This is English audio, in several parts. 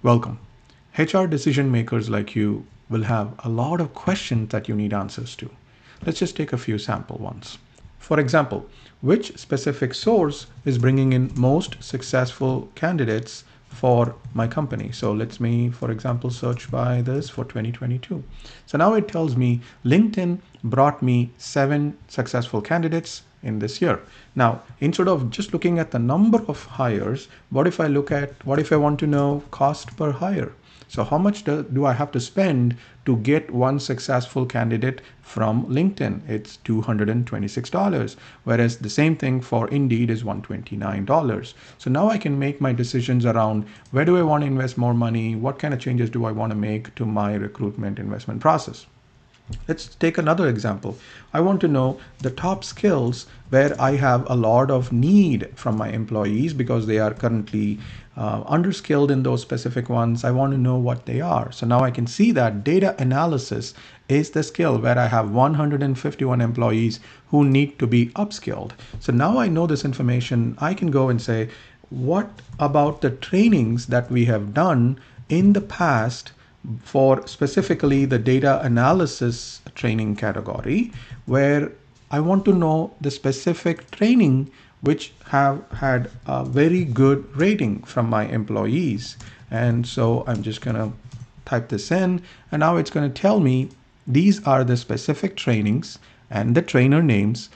Welcome. HR decision makers like you will have a lot of questions that you need answers to. Let's just take a few sample ones. For example, which specific source is bringing in most successful candidates for my company? So let's me, for example, search by this for 2022. So now it tells me LinkedIn brought me 7 successful candidates in this year. Now, instead of just looking at the number of hires, what if I want to know cost per hire? So how much do I have to spend to get one successful candidate from LinkedIn? It's $226, whereas the same thing for Indeed is $129. So now I can make my decisions around where do I want to invest more money? What kind of changes do I want to make to my recruitment investment process? Let's take another example. I want to know the top skills where I have a lot of need from my employees because they are currently underskilled in those specific ones. I want to know what they are. So now I can see that data analysis is the skill where I have 151 employees who need to be upskilled. So now I know this information. I can go and say, what about the trainings that we have done in the past for specifically the data analysis training category, where I want to know the specific training which have had a very good rating from my employees. And so I'm just going to type this in, and now it's going to tell me these are the specific trainings and the trainer names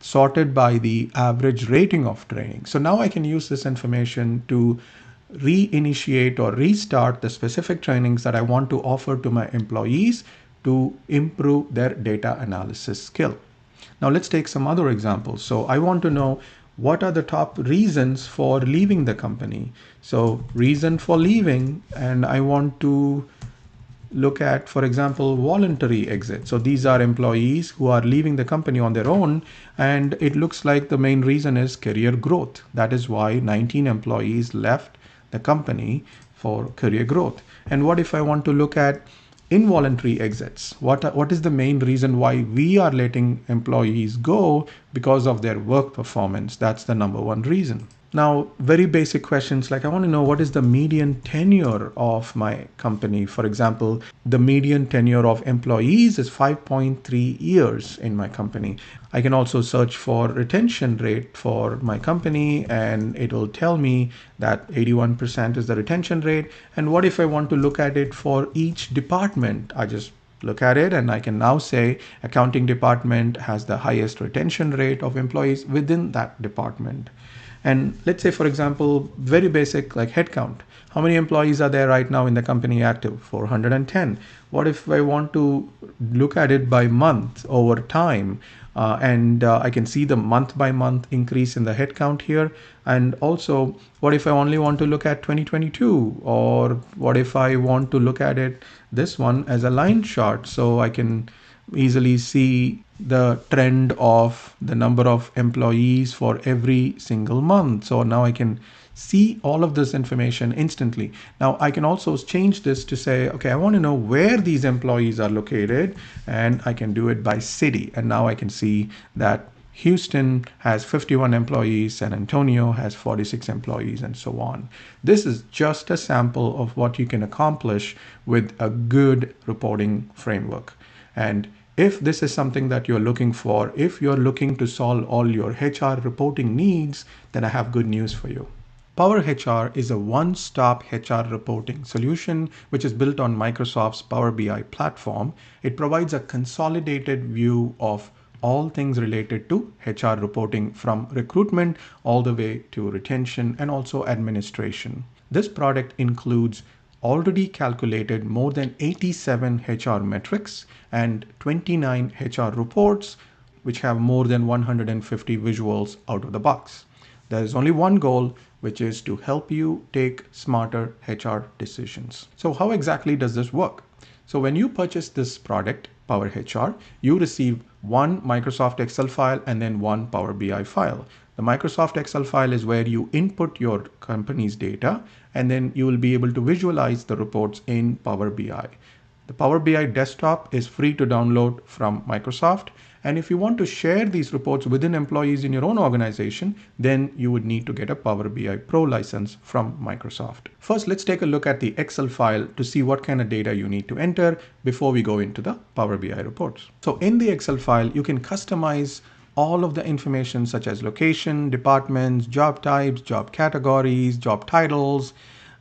sorted by the average rating of training. So now I can use this information to reinitiate or restart the specific trainings that I want to offer to my employees to improve their data analysis skill. Now let's take some other examples. So I want to know what are the top reasons for leaving the company. So reason for leaving, and I want to look at, for example, voluntary exit. So these are employees who are leaving the company on their own, and it looks like the main reason is career growth. That is why 19 employees left the company for career growth. And what if I want to look at involuntary exits? What is the main reason why we are letting employees go? Because of their work performance. That's the number one reason. Now, very basic questions like I want to know what is the median tenure of my company. For example, the median tenure of employees is 5.3 years in my company. I can also search for retention rate for my company, and it will tell me that 81% is the retention rate. And what if I want to look at it for each department? I just look at it and I can now say accounting department has the highest retention rate of employees within that department. And let's say, for example, very basic like headcount. How many employees are there right now in the company active? 410. What if I want to look at it by month over time? And I can see the month by month increase in the headcount here. And also, what if I only want to look at 2022? Or what if I want to look at it, this one, as a line chart? So I can easily see the trend of the number of employees for every single month. So now I can see all of this information instantly. Now I can also change this to say, okay, I want to know where these employees are located, and I can do it by city. And now I can see that Houston has 51 employees, San Antonio has 46 employees, and so on. This is just a sample of what you can accomplish with a good reporting framework. And if this is something that you're looking for, if you're looking to solve all your HR reporting needs, then I have good news for you. Power HR is a one-stop HR reporting solution which is built on Microsoft's Power BI platform. It provides a consolidated view of all things related to HR reporting, from recruitment all the way to retention and also administration. This product includes already calculated more than 87 HR metrics and 29 HR reports, which have more than 150 visuals out of the box. There is only one goal, which is to help you take smarter HR decisions. So how exactly does this work? So when you purchase this product, Power HR, you receive one Microsoft Excel file and then one Power BI file. The Microsoft Excel file is where you input your company's data, and then you will be able to visualize the reports in Power BI. The Power BI desktop is free to download from Microsoft. And if you want to share these reports within employees in your own organization, then you would need to get a Power BI Pro license from Microsoft. First, let's take a look at the Excel file to see what kind of data you need to enter before we go into the Power BI reports. So in the Excel file, you can customize all of the information such as location, departments, job types, job categories, job titles,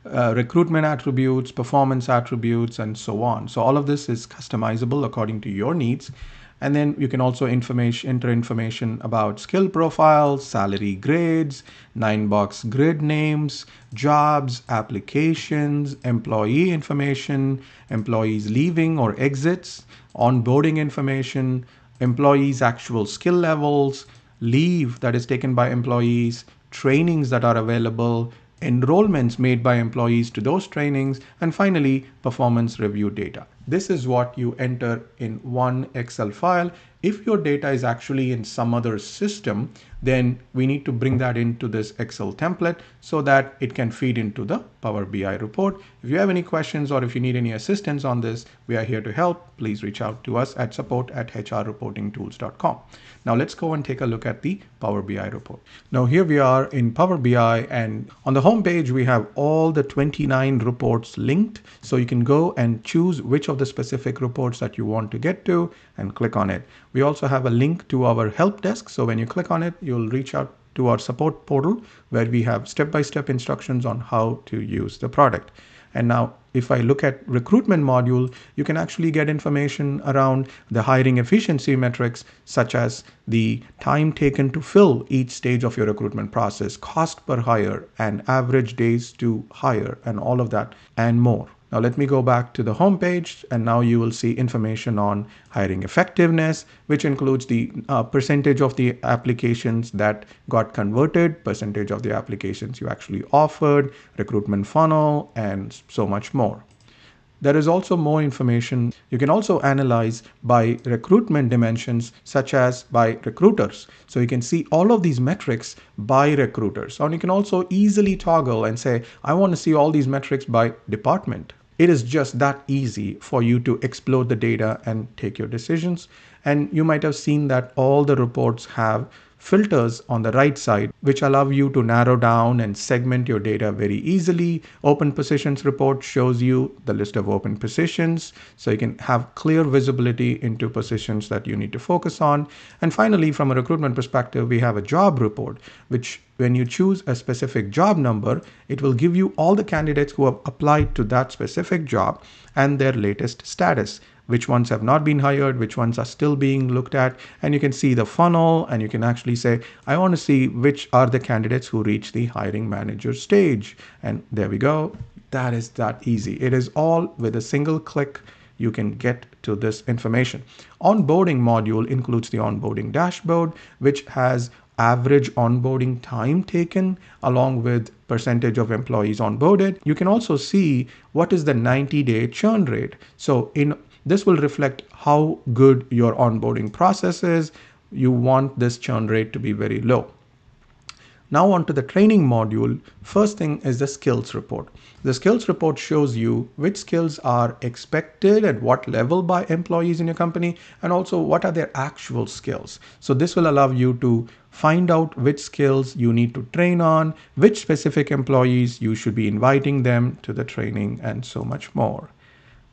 recruitment attributes, performance attributes, and so on. So all of this is customizable according to your needs. And then you can also enter information about skill profiles, salary grades, 9-box grid names, jobs, applications, employee information, employees leaving or exits, onboarding information, employees' actual skill levels, leave that is taken by employees, trainings that are available, enrollments made by employees to those trainings, and finally, performance review data. This is what you enter in one Excel file. If your data is actually in some other system, then we need to bring that into this Excel template so that it can feed into the Power BI report. If you have any questions or if you need any assistance on this, we are here to help. Please reach out to us at support@hrreportingtools.com. Now let's go and take a look at the Power BI report. Now here we are in Power BI, and on the home page, we have all the 29 reports linked. So you can go and choose which of the specific reports that you want to get to and click on it. We also have a link to our help desk. So when you click on it, you'll reach out to our support portal where we have step-by-step instructions on how to use the product. And now if I look at recruitment module, you can actually get information around the hiring efficiency metrics, such as the time taken to fill each stage of your recruitment process, cost per hire, and average days to hire, and all of that and more. Now let me go back to the home page, and now you will see information on hiring effectiveness, which includes the percentage of the applications that got converted, percentage of the applications you actually offered, recruitment funnel, and so much more. There is also more information. You can also analyze by recruitment dimensions, such as by recruiters. So you can see all of these metrics by recruiters. And you can also easily toggle and say, I want to see all these metrics by department. It is just that easy for you to explore the data and take your decisions. And you might have seen that all the reports have filters on the right side, which allow you to narrow down and segment your data very easily. Open positions report shows you the list of open positions, so you can have clear visibility into positions that you need to focus on. And finally, from a recruitment perspective, we have a job report, which when you choose a specific job number, it will give you all the candidates who have applied to that specific job and their latest status. Which ones have not been hired, which ones are still being looked at, and you can see the funnel, and you can actually say, I want to see which are the candidates who reach the hiring manager stage. And there we go. That is that easy. It is all with a single click. You can get to this information. Onboarding module includes the onboarding dashboard, which has average onboarding time taken along with percentage of employees onboarded. You can also see what is the 90-day churn rate. So this will reflect how good your onboarding process is. You want this churn rate to be very low. Now on to the training module. First thing is the skills report. The skills report shows you which skills are expected at what level by employees in your company, and also what are their actual skills. So this will allow you to find out which skills you need to train on, which specific employees you should be inviting them to the training, and so much more.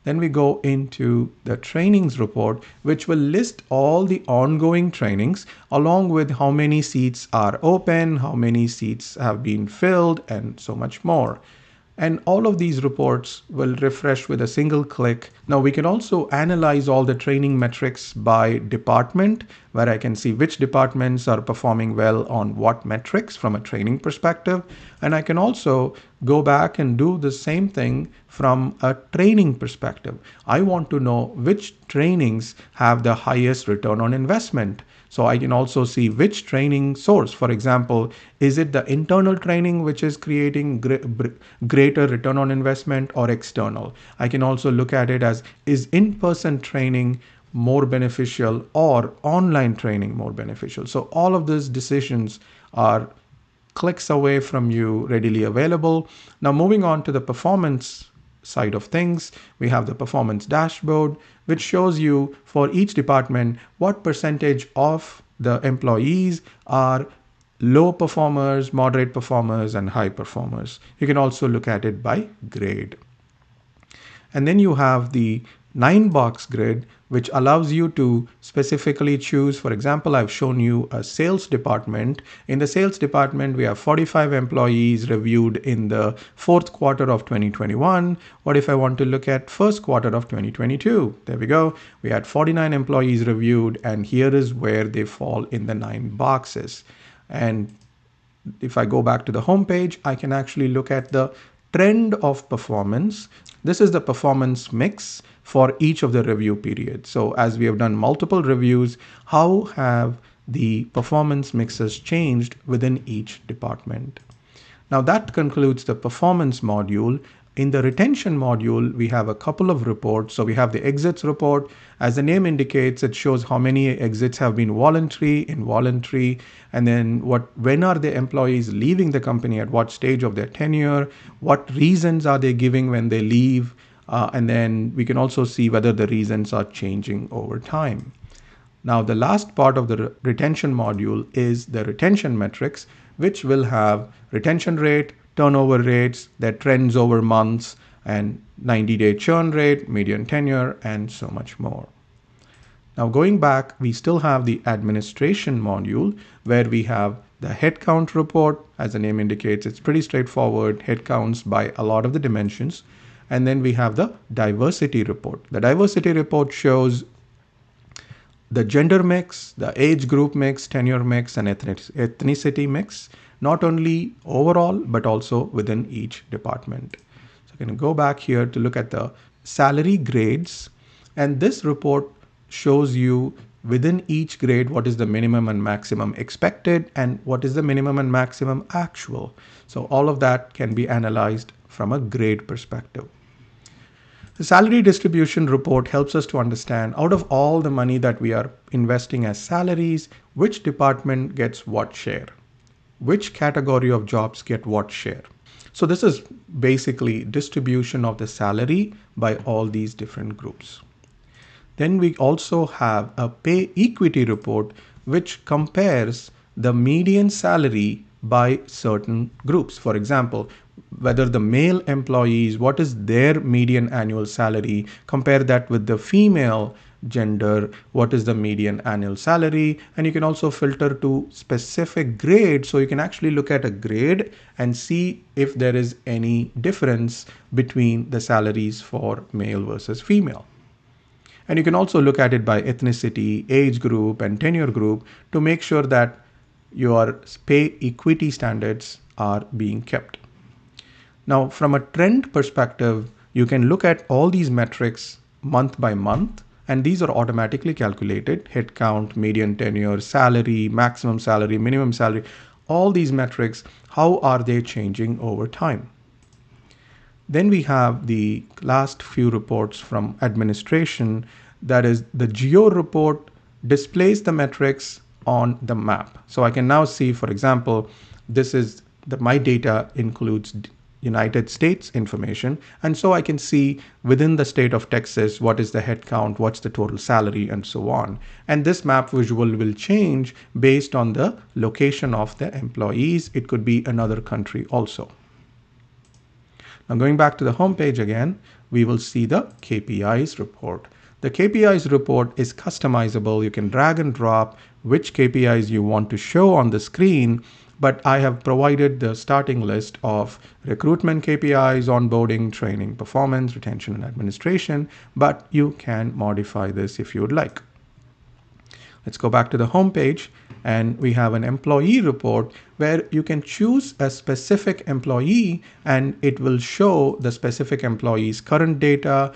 Then we go into the trainings report, which will list all the ongoing trainings along with how many seats are open, how many seats have been filled, and so much more. And all of these reports will refresh with a single click. Now we can also analyze all the training metrics by department, where I can see which departments are performing well on what metrics from a training perspective. And I can also go back and do the same thing from a training perspective. I want to know which trainings have the highest return on investment. So I can also see which training source. For example, is it the internal training which is creating greater return on investment, or external? I can also look at it as, is in-person training more beneficial or online training more beneficial? So all of these decisions are clicks away from you, readily available. Now moving on to the performance side of things, we have the performance dashboard, which shows you for each department what percentage of the employees are low performers, moderate performers, and high performers. You can also look at it by grade. And then you have the 9-box grid, which allows you to specifically choose. For example, I've shown you a sales department. In the sales department, we have 45 employees reviewed in the fourth quarter of 2021. What if I want to look at first quarter of 2022? There we go. We had 49 employees reviewed, and here is where they fall in the 9 boxes. And if I go back to the home page, I can actually look at the trend of performance. This is the performance mix for each of the review periods. So as we have done multiple reviews, how have the performance mixes changed within each department? Now that concludes the performance module. In the retention module, we have a couple of reports. So we have the exits report. As the name indicates, it shows how many exits have been voluntary, involuntary, and then when are the employees leaving the company, at what stage of their tenure, what reasons are they giving when they leave, and then we can also see whether the reasons are changing over time. Now, the last part of the retention module is the retention metrics, which will have retention rate, turnover rates, their trends over months, and 90-day churn rate, median tenure, and so much more. Now going back, we still have the administration module where we have the headcount report. As the name indicates, it's pretty straightforward, headcounts by a lot of the dimensions. And then we have the diversity report. The diversity report shows the gender mix, the age group mix, tenure mix, and ethnicity mix, not only overall, but also within each department. So I'm going to go back here to look at the salary grades. And this report shows you within each grade what is the minimum and maximum expected and what is the minimum and maximum actual. So all of that can be analyzed from a grade perspective. The salary distribution report helps us to understand, out of all the money that we are investing as salaries, which department gets what share, which category of jobs get what share. So this is basically distribution of the salary by all these different groups. Then we also have a pay equity report, which compares the median salary by certain groups. For example, whether the male employees, what is their median annual salary, compare that with the female gender, what is the median annual salary, and you can also filter to specific grade. So you can actually look at a grade and see if there is any difference between the salaries for male versus female. And you can also look at it by ethnicity, age group, and tenure group to make sure that your pay equity standards are being kept. Now, from a trend perspective, you can look at all these metrics month by month, and these are automatically calculated: headcount, median tenure, salary, maximum salary, minimum salary. All these metrics, how are they changing over time? Then we have the last few reports from administration. That is, the geo report displays the metrics on the map. So I can now see, for example, this is my data includes United States information. And so I can see within the state of Texas, what is the headcount, what's the total salary, and so on. And this map visual will change based on the location of the employees. It could be another country also. Now going back to the home page again, we will see the KPIs report. The KPIs report is customizable. You can drag and drop which KPIs you want to show on the screen, but I have provided the starting list of recruitment KPIs, onboarding, training, performance, retention, and administration, but you can modify this if you would like. Let's go back to the home page, and we have an employee report where you can choose a specific employee and it will show the specific employee's current data,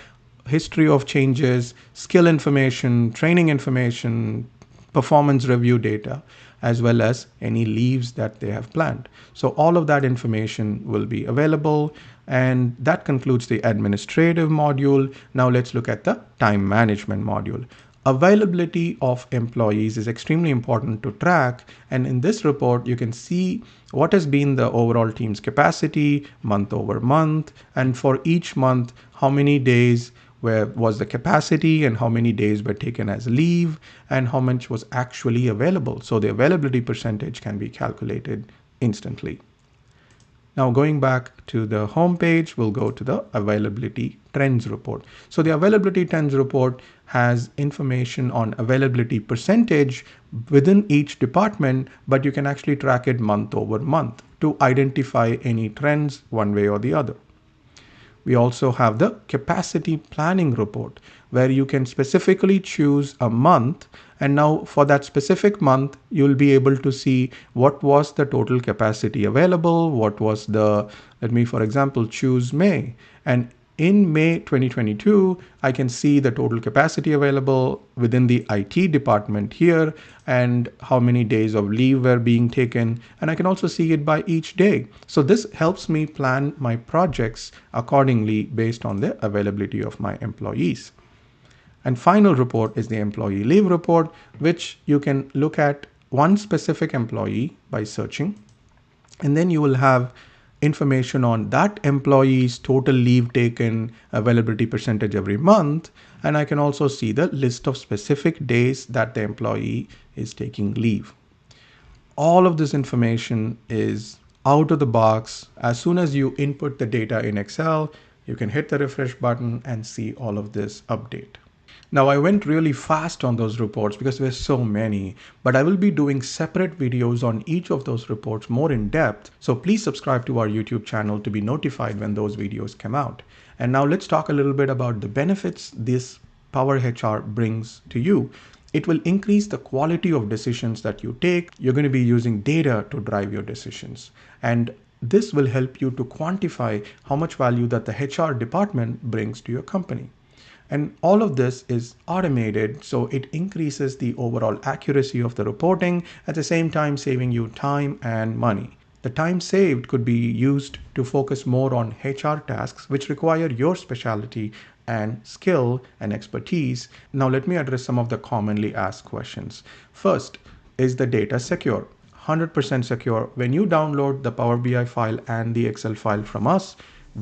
history of changes, skill information, training information, performance review data, as well as any leaves that they have planned. So all of that information will be available, and that concludes the administrative module. Now let's look at the time management module. Availability of employees is extremely important to track. And in this report, you can see what has been the overall team's capacity month over month. And for each month, how many days was the capacity and how many days were taken as leave and how much was actually available. So the availability percentage can be calculated instantly. Now going back to the home page, we'll go to the availability trends report. So the availability trends report has information on availability percentage within each department, but you can actually track it month over month to identify any trends one way or the other. We also have the capacity planning report where you can specifically choose a month. And now for that specific month, you'll be able to see what was the total capacity available. What was let me, for example, choose May. And in May 2022, I can see the total capacity available within the IT department here and how many days of leave were being taken. And I can also see it by each day. So this helps me plan my projects accordingly based on the availability of my employees. And final report is the employee leave report, which you can look at one specific employee by searching. And then you will have information on that employee's total leave taken, availability percentage every month. And I can also see the list of specific days that the employee is taking leave. All of this information is out of the box. As soon as you input the data in Excel, you can hit the refresh button and see all of this update. Now I went really fast on those reports because there's so many, but I will be doing separate videos on each of those reports more in depth. So please subscribe to our YouTube channel to be notified when those videos come out. And now let's talk a little bit about the benefits this Power HR brings to you. It will increase the quality of decisions that you take. You're going to be using data to drive your decisions. And this will help you to quantify how much value that the HR department brings to your company. And all of this is automated, so it increases the overall accuracy of the reporting, at the same time saving you time and money. The time saved could be used to focus more on HR tasks, which require your specialty and skill and expertise. Now let me address some of the commonly asked questions. First, is the data secure? 100% secure. When you download the Power BI file and the Excel file from us,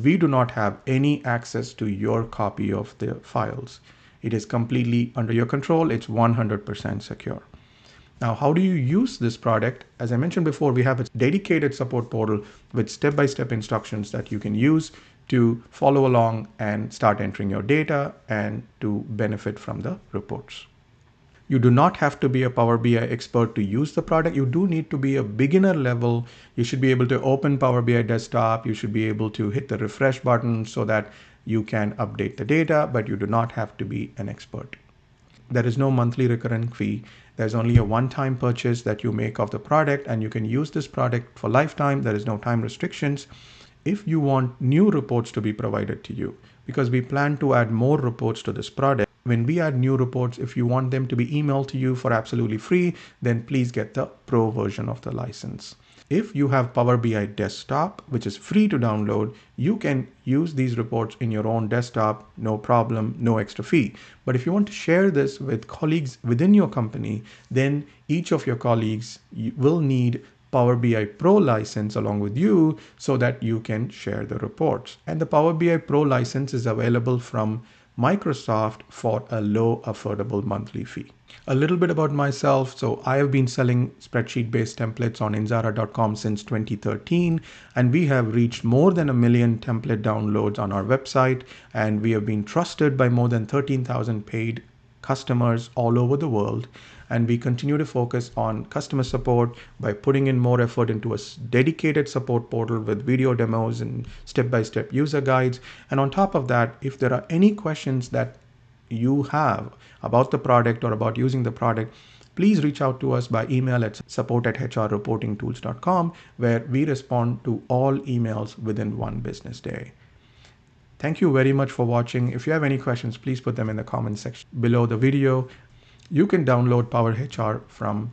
we do not have any access to your copy of the files. It is completely under your control. It's 100% secure. Now, how do you use this product? As I mentioned before, we have a dedicated support portal with step-by-step instructions that you can use to follow along and start entering your data and to benefit from the reports. You do not have to be a Power BI expert to use the product. You do need to be a beginner level. You should be able to open Power BI desktop. You should be able to hit the refresh button so that you can update the data, but you do not have to be an expert. There is no monthly recurring fee. There's only a one-time purchase that you make of the product, and you can use this product for lifetime. There is no time restrictions. If you want new reports to be provided to you, because we plan to add more reports to this product. When we add new reports, if you want them to be emailed to you for absolutely free, then please get the pro version of the license. If you have Power BI desktop, which is free to download, you can use these reports in your own desktop, no problem, no extra fee. But if you want to share this with colleagues within your company, then each of your colleagues will need Power BI Pro license along with you so that you can share the reports. And the Power BI Pro license is available from Microsoft for a low, affordable monthly fee. A little bit about myself. So I have been selling spreadsheet-based templates on Inzara.com since 2013, and we have reached more than 1 million template downloads on our website, and we have been trusted by more than 13,000 paid customers all over the world. And we continue to focus on customer support by putting in more effort into a dedicated support portal with video demos and step-by-step user guides. And on top of that, if there are any questions that you have about the product or about using the product, please reach out to us by email at support@hrreportingtools.com, where we respond to all emails within 1 business day. Thank you very much for watching. If you have any questions, please put them in the comment section below the video. You can download Power HR from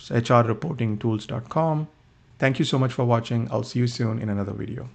hrreportingtools.com. Thank you so much for watching. I'll see you soon in another video.